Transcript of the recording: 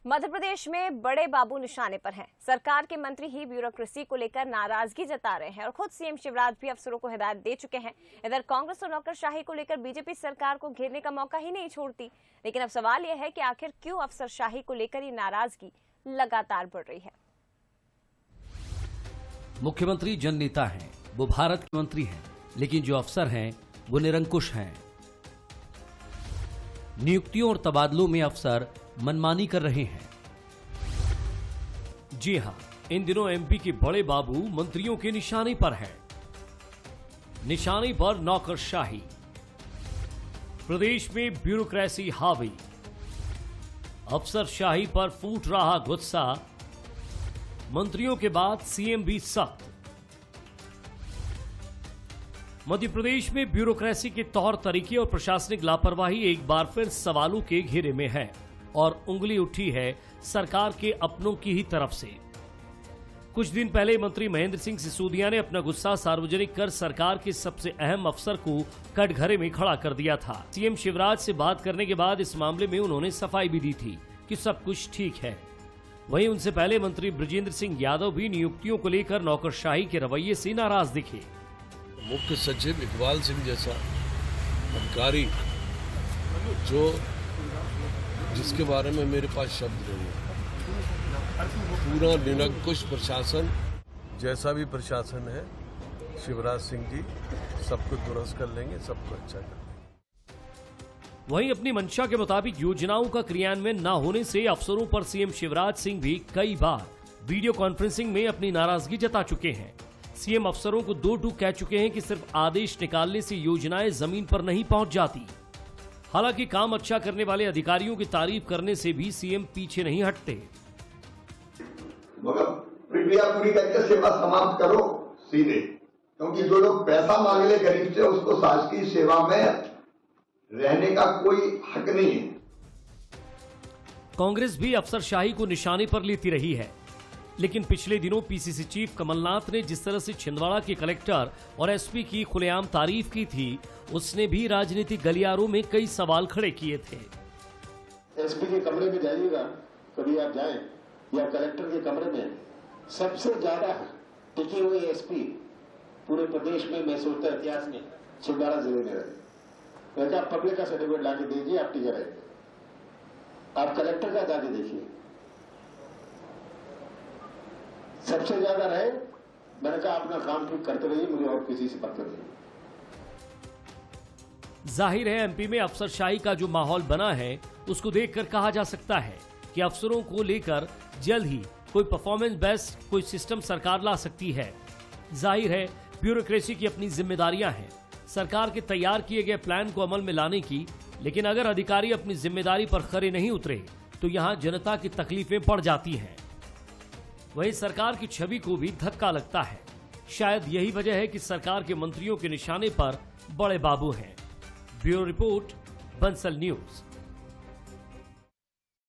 मध्य प्रदेश में बड़े बाबू निशाने पर हैं। सरकार के मंत्री ही ब्यूरोक्रेसी को लेकर नाराजगी जता रहे हैं और खुद सीएम शिवराज भी अफसरों को हिदायत दे चुके हैं। इधर कांग्रेस और नौकरशाही को लेकर बीजेपी सरकार को घेरने का मौका ही नहीं छोड़ती। लेकिन अब सवाल यह है कि आखिर क्यों अफसरशाही को लेकर ये नाराजगी लगातार बढ़ रही है। मुख्यमंत्री जननेता हैं, वो भारत के मंत्री हैं, लेकिन जो अफसर हैं वो निरंकुश हैं। नियुक्तियों और तबादलों में अफसर मनमानी कर रहे हैं। जी हां, इन दिनों एमपी के बड़े बाबू मंत्रियों के निशाने पर हैं। निशाने पर नौकरशाही, प्रदेश में ब्यूरोक्रेसी हावी, अफसरशाही पर फूट रहा गुस्सा, मंत्रियों के बाद सीएम भी सख्त। मध्य प्रदेश में ब्यूरोक्रेसी के तौर तरीके और प्रशासनिक लापरवाही एक बार फिर सवालों के घेरे में है और उंगली उठी है सरकार के अपनों की ही तरफ से। कुछ दिन पहले मंत्री महेंद्र सिंह सिसोदिया ने अपना गुस्सा सार्वजनिक कर सरकार के सबसे अहम अफसर को कटघरे में खड़ा कर दिया था। सीएम शिवराज से बात करने के बाद इस मामले में उन्होंने सफाई भी दी थी कि सब कुछ ठीक है। वहीं उनसे पहले मंत्री बृजेंद्र सिंह यादव भी नियुक्तियों को लेकर नौकरशाही के रवैये से नाराज दिखे। मुख्य सचिव इकबाल सिंह जैसा अधिकारी जिसके बारे में मेरे पास शब्द नहीं है, पूरा निरंकुश प्रशासन, जैसा भी प्रशासन है, शिवराज सिंह जी सबको दुरुस्त कर लेंगे, सबको अच्छा कर लेंगे। वहीं अपनी मंशा के मुताबिक योजनाओं का क्रियान्वयन न होने से अफसरों पर सीएम शिवराज सिंह भी कई बार वीडियो कॉन्फ्रेंसिंग में अपनी नाराजगी जता चुके हैं। सीएम अफसरों को दो टूक कह चुके हैं कि सिर्फ आदेश निकालने से योजनाएं जमीन पर नहीं पहुंच जाती। हालांकि काम अच्छा करने वाले अधिकारियों की तारीफ करने से भी सीएम पीछे नहीं हटते। मगर प्रक्रिया पूरी करके सेवा समाप्त करो सीधे, क्योंकि जो लोग पैसा मांग ले गरीब से, उसको शासकीय सेवा में रहने का कोई हक नहीं है। कांग्रेस भी अफसरशाही को निशाने पर लेती रही है, लेकिन पिछले दिनों पीसीसी चीफ कमलनाथ ने जिस तरह से छिंदवाड़ा के कलेक्टर और एसपी की खुलेआम तारीफ की थी, उसने भी राजनीतिक गलियारों में कई सवाल खड़े किए थे। एसपी के कमरे में जाइएगा, कभी आप जाएं, या कलेक्टर के कमरे में, सबसे ज्यादा टिके हुए एसपी पूरे प्रदेश में, मैं सोचता इतिहास में छिंदवाड़ा जिले में रहे। वैसे आप पब्लिक का सर्टिफिकेट लाके दीजिए, आप टिके रहेंगे। आप कलेक्टर का जाके देखिए, सबसे ज्यादा रहे। मैंने कहा अपना काम ठीक करते रहिए, मुझे और किसी से मतलब नहीं। जाहिर है एमपी में अफसरशाही का जो माहौल बना है, उसको देखकर कहा जा सकता है कि अफसरों को लेकर जल्द ही कोई परफॉर्मेंस बेस्ड कोई सिस्टम सरकार ला सकती है। जाहिर है ब्यूरोक्रेसी की अपनी जिम्मेदारियां हैं, सरकार के तैयार किए गए प्लान को अमल में लाने की, लेकिन अगर अधिकारी अपनी जिम्मेदारी पर खरे नहीं उतरे तो यहां जनता की तकलीफें बढ़ जाती हैं। वहीं सरकार की छवि को भी धक्का लगता है। शायद यही वजह है कि सरकार के मंत्रियों के निशाने पर बड़े बाबू हैं। Bureau report, Bansal news.